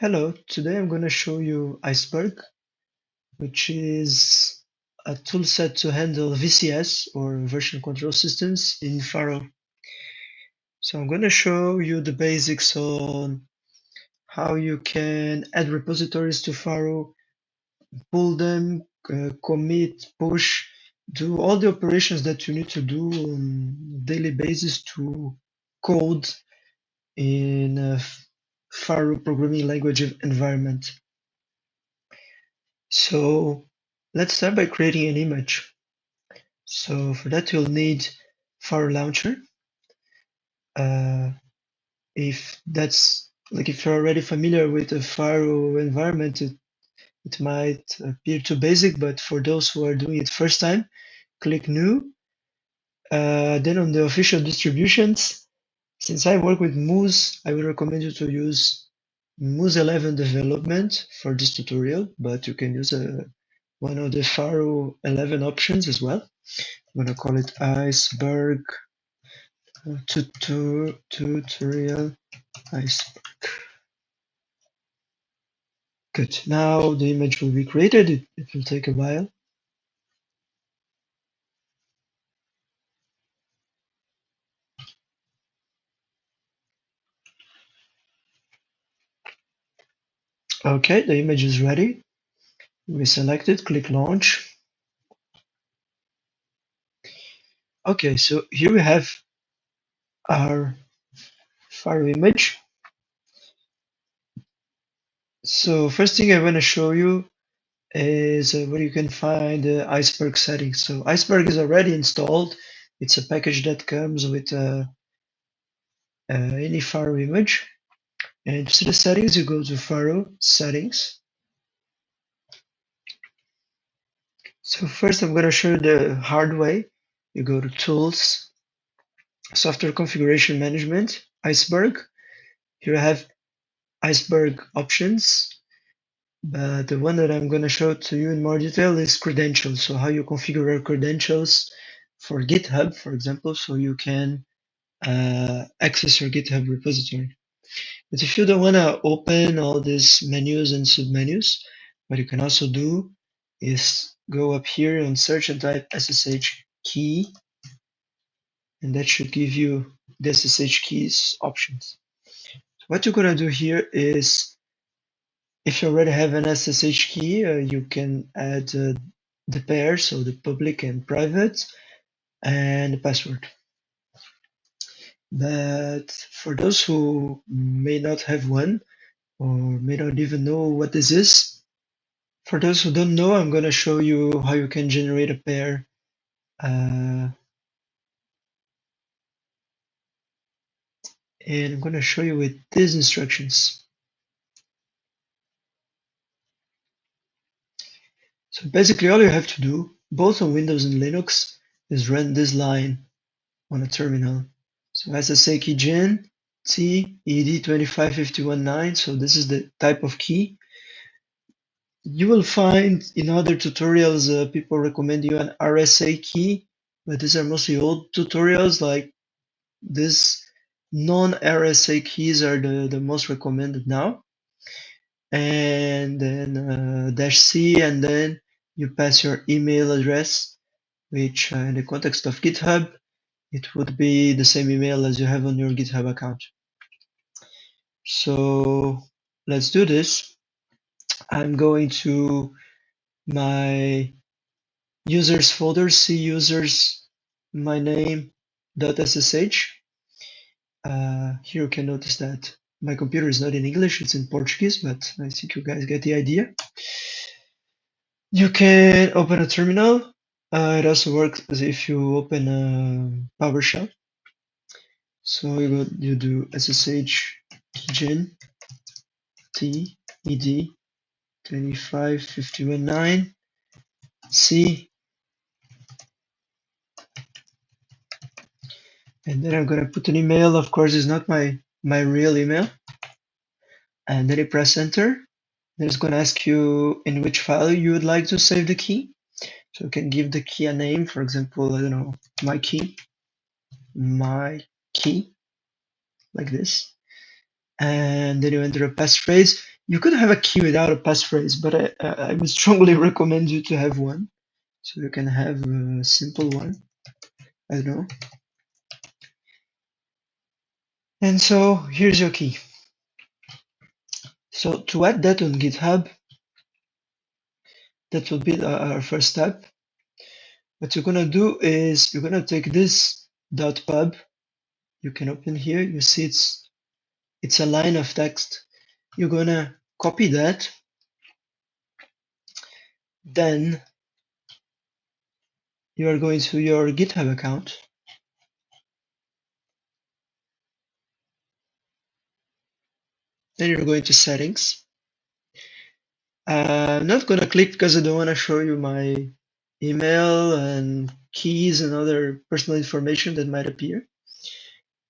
Hello, today I'm going to show you Iceberg, which is a toolset to handle VCS or version control systems in Pharo. So I'm going to show you the basics on how you can add repositories to Pharo, pull them, commit, push, do all the operations that you need to do on a daily basis to code in a Pharo programming language environment. So let's start by creating an image. So for that you'll need Pharo Launcher. If you're already familiar with the Pharo environment, it might appear too basic, but for those who are doing it first time, click New. Then on the official distributions, since I work with Moose, I will recommend you to use Moose 11 development for this tutorial, but you can use one of the Pharo 11 options as well. I'm gonna call it Iceberg tutorial Iceberg. Good. Now the image will be created. It will take a while. Okay, the image is ready. We select it, click launch. Okay, so here we have our Pharo image. So first thing I want to show you is where you can find the Iceberg settings. So Iceberg is already installed. It's a package that comes with any Pharo image. And to see the settings, you go to Pharo settings. So first I'm going to show you the hard way. You go to Tools, Software Configuration Management, Iceberg. Here I have Iceberg options, but the one that I'm going to show to you in more detail is credentials. So how you configure your credentials for GitHub, for example, so you can access your GitHub repository. But if you don't want to open all these menus and submenus, what you can also do is go up here and search and type SSH key, and that should give you the SSH keys options. So what you're going to do here is, if you already have an SSH key, you can add the pair, so the public and private, and the password. But for those who may not have one, or may not even know what this is, for those who don't know, I'm going to show you how you can generate a pair. And I'm going to show you with these instructions. So basically all you have to do, both on Windows and Linux, is run this line on a terminal. So SSH key gen T ED 25519. So this is the type of key. You will find in other tutorials people recommend you an RSA key, but these are mostly old tutorials. Like this, non-RSA keys are the most recommended now. And then -C, and then you pass your email address, which in the context of GitHub, it would be the same email as you have on your GitHub account. So let's do this. I'm going to my users folder, C users, my name, .ssh. Here you can notice that my computer is not in English, it's in Portuguese, but I think you guys get the idea. You can open a terminal. It also works as if you open a PowerShell. So you do SSH gen T ed 25519 C, and then I'm gonna put an email. Of course, it's not my real email. And then you press enter. Then it's gonna ask you in which file you would like to save the key. So you can give the key a name, for example, I don't know, my key, like this. and then you enter a passphrase. You could have a key without a passphrase, but I would strongly recommend you to have one. So you can have a simple one. I don't know. And so here's your key. So to add that on GitHub, that will be our first step. What you're gonna do is you're gonna take this .pub. You can open here. You see it's a line of text. You're gonna copy that. Then you are going to your GitHub account. Then you're going to settings. I'm not gonna click because I don't want to show you my email and keys and other personal information that might appear.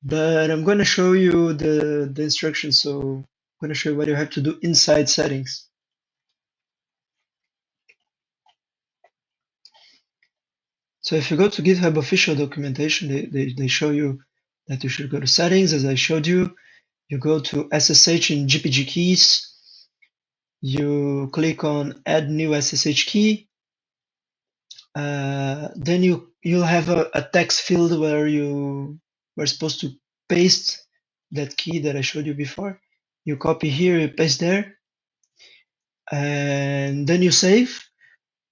But I'm gonna show you the instructions. So I'm gonna show you what you have to do inside settings. So if you go to GitHub official documentation, they show you that you should go to settings, as I showed you. You go to SSH in GPG keys. You click on add new SSH key. Then you'll have a text field where you were supposed to paste that key that I showed you before. You copy here, you paste there, and then you save.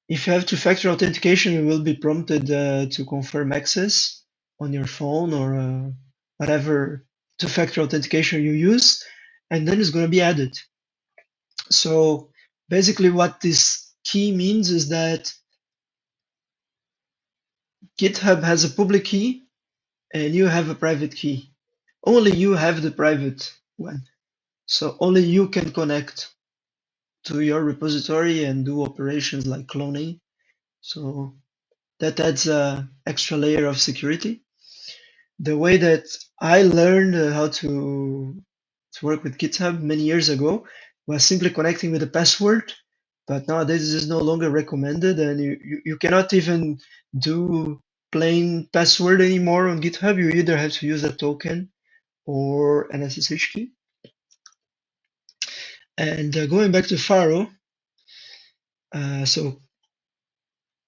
If you have two-factor authentication, you will be prompted to confirm access on your phone or whatever two-factor authentication you use, and then it's going to be added. So basically what this key means is that GitHub has a public key and you have a private key. Only you have the private one. So only you can connect to your repository and do operations like cloning. So that adds an extra layer of security. The way that I learned how to work with GitHub many years ago was simply connecting with a password, but nowadays this is no longer recommended, and you cannot even do plain password anymore on GitHub. You either have to use a token or an SSH key. And going back to Pharo, so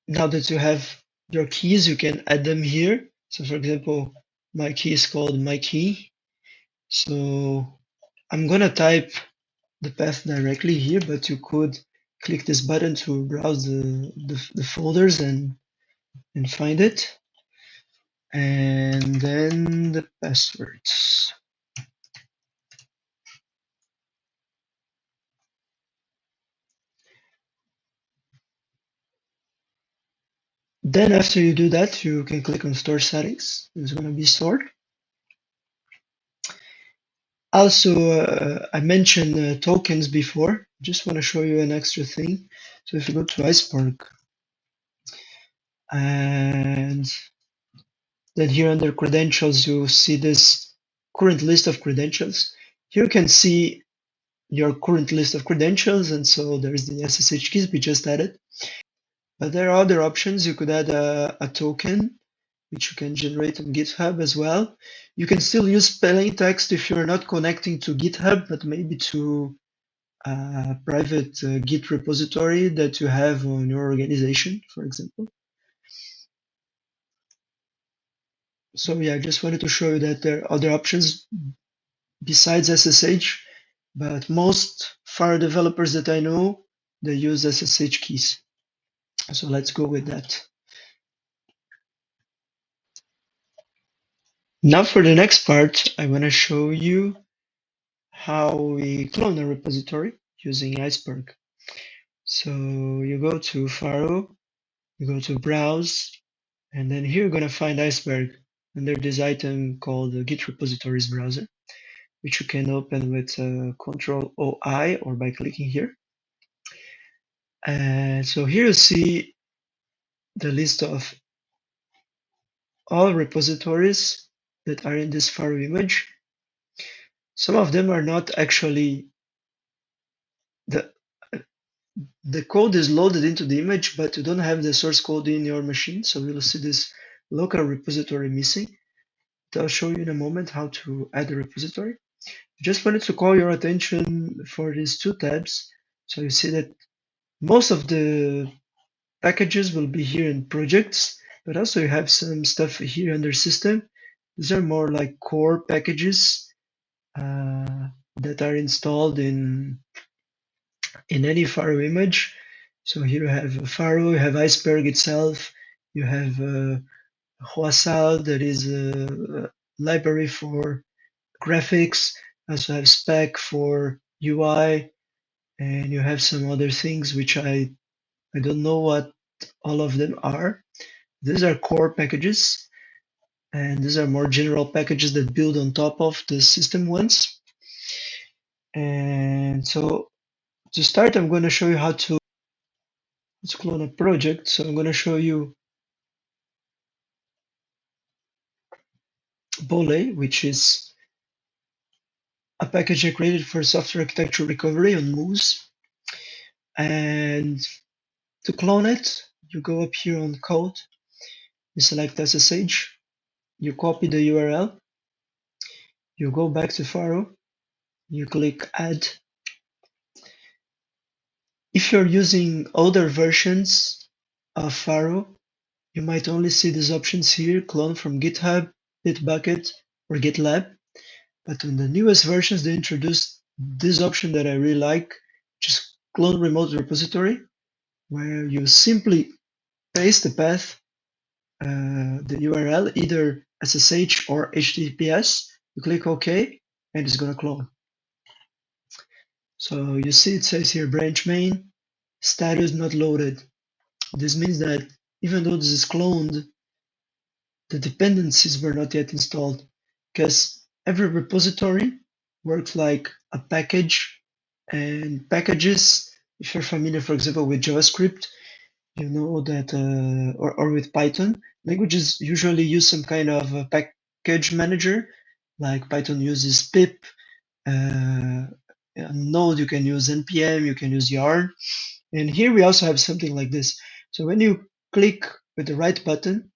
now that you have your keys, you can add them here. So for example, my key is called my key. So I'm gonna type the path directly here, but you could click this button to browse the folders and find it. And then the passwords. Then after you do that, you can click on store settings. It's gonna be stored. Also, I mentioned tokens before. Just want to show you an extra thing. So if you go to Iceberg, and then here under credentials, you see this current list of credentials. Here you can see your current list of credentials, and so there's the SSH keys we just added. But there are other options. You could add a token, which you can generate on GitHub as well. You can still use plain text if you're not connecting to GitHub, but maybe to a private Git repository that you have on your organization, for example. So yeah, I just wanted to show you that there are other options besides SSH, but most Pharo developers that I know, they use SSH keys. So let's go with that. Now for the next part, I want to show you how we clone a repository using Iceberg. So you go to Pharo, you go to Browse, and then here you're going to find Iceberg under this item called the Git Repositories browser, which you can open with Control OI or by clicking here. And so here you see the list of all repositories that are in this Pharo image. Some of them are not actually the code is loaded into the image, but you don't have the source code in your machine. So you'll see this local repository missing. I'll show you in a moment how to add a repository. Just wanted to call your attention for these two tabs. So you see that most of the packages will be here in projects, but also you have some stuff here under system. These are more like core packages that are installed in any Pharo image. So here you have Pharo, you have Iceberg itself, you have Huasal, that is a library for graphics. I also have Spec for UI, and you have some other things which I don't know what all of them are. These are core packages, and these are more general packages that build on top of the system ones. And so to start, I'm going to show you how to clone a project. So I'm going to show you Bole, which is a package I created for software architecture recovery on Moose. And to clone it, you go up here on code, you select SSH, you copy the URL, you go back to Pharo, you click add. If you're using older versions of Pharo, you might only see these options here, clone from GitHub, Bitbucket, or GitLab. But in the newest versions, they introduced this option that I really like, which is clone remote repository, where you simply paste the path, the URL, either SSH or HTTPS. You click OK, and it's going to clone. So you see it says here branch main, status not loaded. This means that even though this is cloned, the dependencies were not yet installed, because every repository works like a package, and packages, if you're familiar, for example, with JavaScript, you know that, or with Python, languages usually use some kind of a package manager, like Python uses pip, Node, you can use npm, you can use yarn, and here we also have something like this. So when you click with the right button,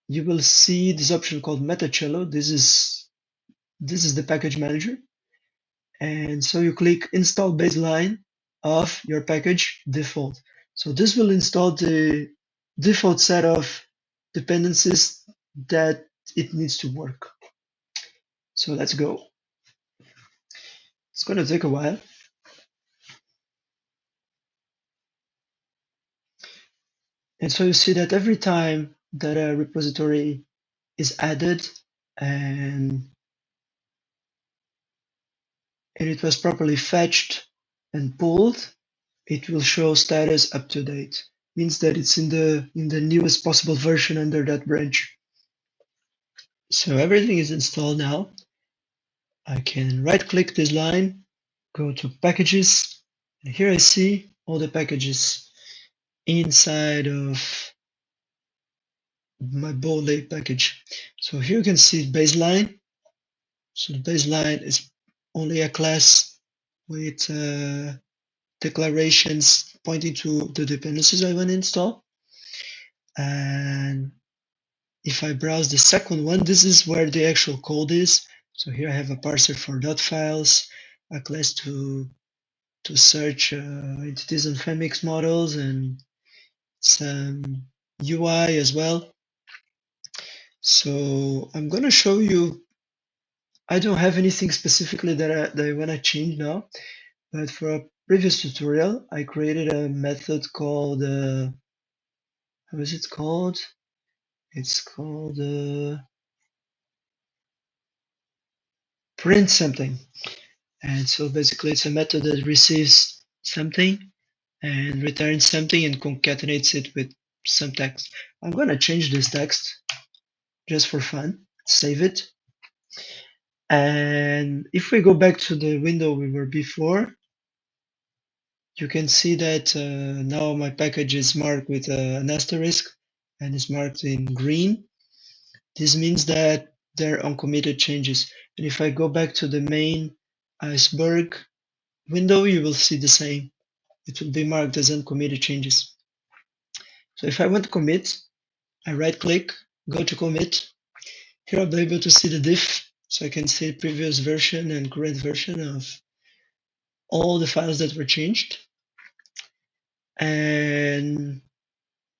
you will see this option called Metacello. This is the package manager. And so you click install baseline of your package default. So this will install the default set of dependencies that it needs to work. So let's go. It's going to take a while. And so you see that every time that a repository is added and it was properly fetched and pulled, it will show status up to date. Means that it's in the newest possible version under that branch. So everything is installed now. I can right click this line, go to packages, and here I see all the packages inside of my Bole package. So here you can see baseline. So the baseline is only a class with declarations pointing to the dependencies I want to install. And if I browse the second one, this is where the actual code is. So here I have a parser for dot files, a class to search entities and Femix models, and some UI as well. So I'm going to show you. I don't have anything specifically that I want to change now, but for a previous tutorial, I created a method called, how is it called? It's called print something. And so basically it's a method that receives something and returns something and concatenates it with some text. I'm going to change this text just for fun, save it. And if we go back to the window we were before, you can see that now my package is marked with an asterisk and is marked in green. This means that they're uncommitted changes. And if I go back to the main Iceberg window, you will see the same. It will be marked as uncommitted changes. So if I want to commit, I right click, go to commit. Here I'll be able to see the diff So I can see previous version and current version of all the files that were changed. And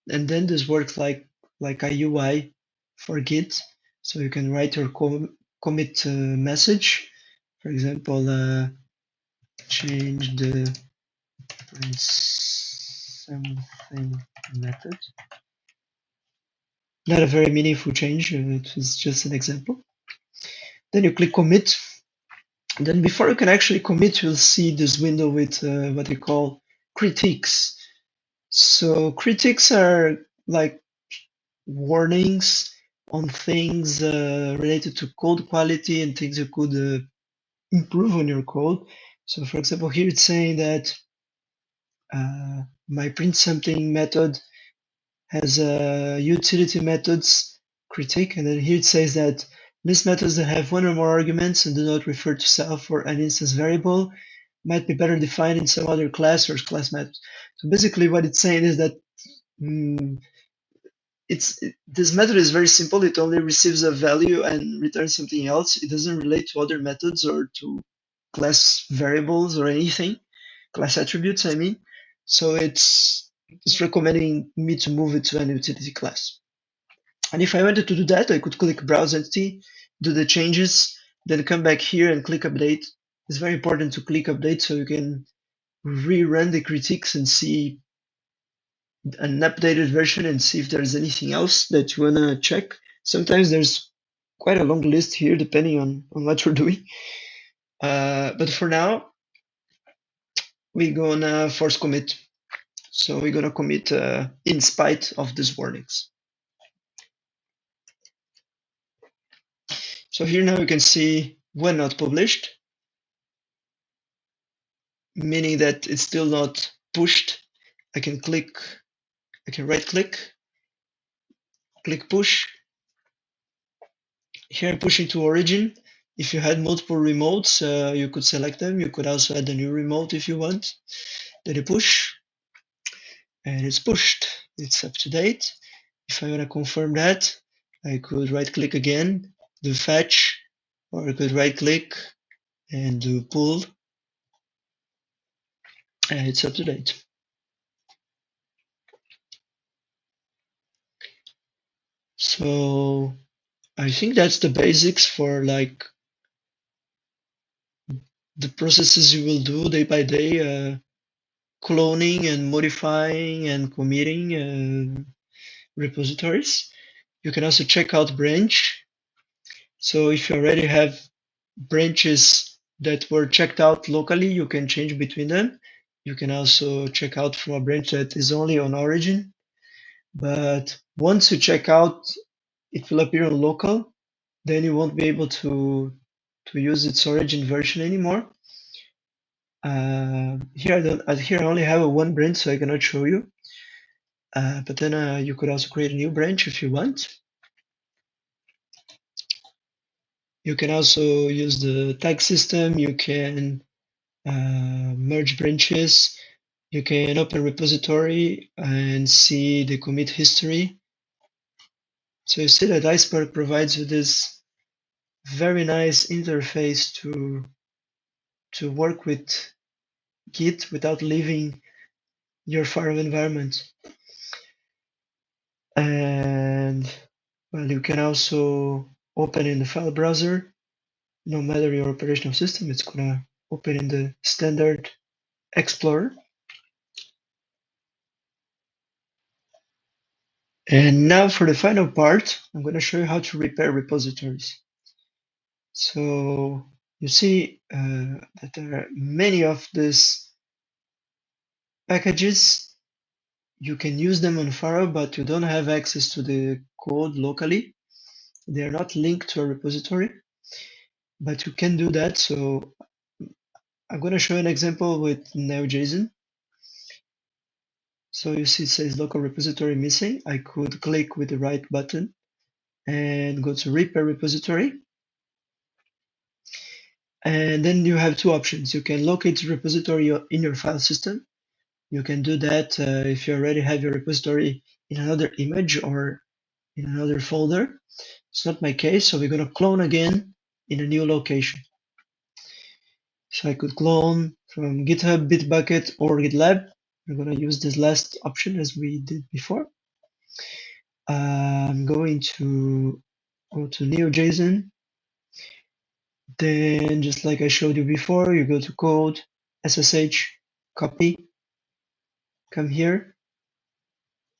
then this works like a UI for Git. So you can write your commit message. For example, change the print something method. Not a very meaningful change. It was just an example. Then you click commit. Then before you can actually commit, you'll see this window with what they call critiques. So critiques are like warnings on things related to code quality and things you could improve on your code. So for example, here it's saying that my print something method has a utility methods critique, and then here it says that list methods that have one or more arguments and do not refer to self or an instance variable might be better defined in some other class or class methods. So basically what it's saying is that mm, this method is very simple. It only receives a value and returns something else. It doesn't relate to other methods or to class variables or anything, class attributes, I mean. So it's recommending me to move it to an utility class. And if I wanted to do that, I could click Browse Entity, do the changes, then come back here and click Update. It's very important to click Update so you can rerun the critiques and see an updated version and see if there's anything else that you want to check. Sometimes there's quite a long list here depending on what you're doing. But for now, we're gonna force commit. So we're gonna commit in spite of these warnings. So here now you can see when not published, meaning that it's still not pushed. I can right click push. Here I'm pushing to origin. If you had multiple remotes, you could select them. You could also add a new remote if you want. Then you push, and it's pushed. It's up to date. If I want to confirm that, I could right click again, do fetch, or I could right click and do pull, and it's up to date. So I think that's the basics for like the processes you will do day by day, cloning and modifying and committing repositories. You can also check out branch. So if you already have branches that were checked out locally, you can change between them. You can also check out from a branch that is only on origin. But once you check out, it will appear on local. Then you won't be able to use its origin version anymore. Here I only have one branch, so I cannot show you. But then you could also create a new branch if you want. You can also use the tag system. You can merge branches. You can open repository and see the commit history. So you see that Iceberg provides you this very nice interface to work with Git without leaving your Pharo environment. And well, you can also open in the file browser. No matter your operational system, it's gonna open in the standard Explorer. And now for the final part, I'm gonna show you how to repair repositories. So you see that there are many of these packages. You can use them on Pharo, but you don't have access to the code locally. They are not linked to a repository, but you can do that. So I'm going to show an example with Neo.json. So you see it says local repository missing. I could click with the right button and go to repair repository. And then you have two options. You can locate the repository in your file system. You can do that if you already have your repository in another image or in another folder. It's not my case, so we're going to clone again in a new location. So I could clone from GitHub, Bitbucket, or GitLab. I'm going to use this last option as we did before. I'm going to go to NeoJSON. Then, just like I showed you before, you go to code, SSH, copy, come here,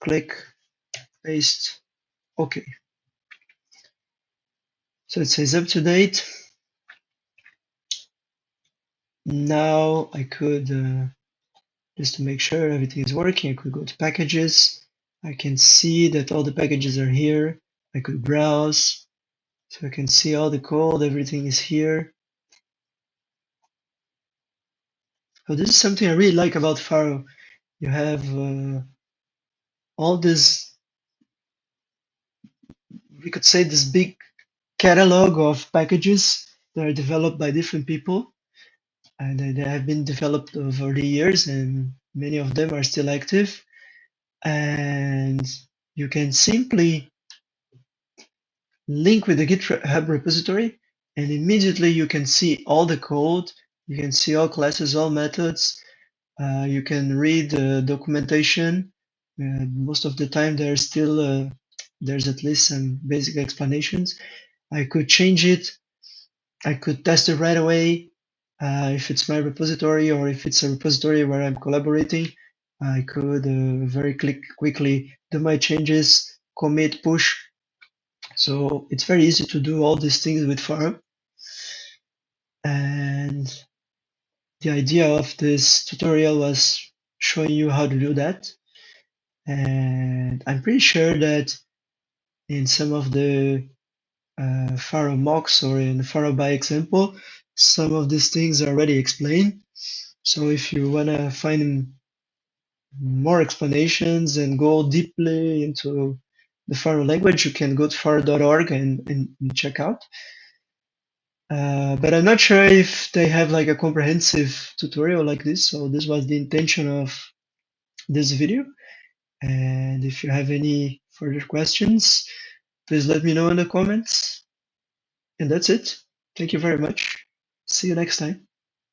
click, paste, OK. So it says up to date. Now I could, just to make sure everything is working, I could go to packages. I can see that all the packages are here. I could browse. So I can see all the code, everything is here. So this is something I really like about Pharo. You have all this, we could say this big catalog of packages that are developed by different people, and they have been developed over the years, and many of them are still active. And you can simply link with the GitHub repository, and immediately you can see all the code, you can see all classes, all methods, you can read the documentation. Most of the time there's still there's at least some basic explanations. I could change it, I could test it right away. If it's my repository or if it's a repository where I'm collaborating, I could very quickly do my changes, commit, push. So it's very easy to do all these things with Pharo. And the idea of this tutorial was showing you how to do that. And I'm pretty sure that in some of the Pharo mocks or in Pharo by example, some of these things are already explained. So if you want to find more explanations and go deeply into the Pharo language, you can go to pharo.org and check out. But I'm not sure if they have like a comprehensive tutorial like this. So this was the intention of this video. And if you have any further questions, please let me know in the comments. And that's it. Thank you very much. See you next time.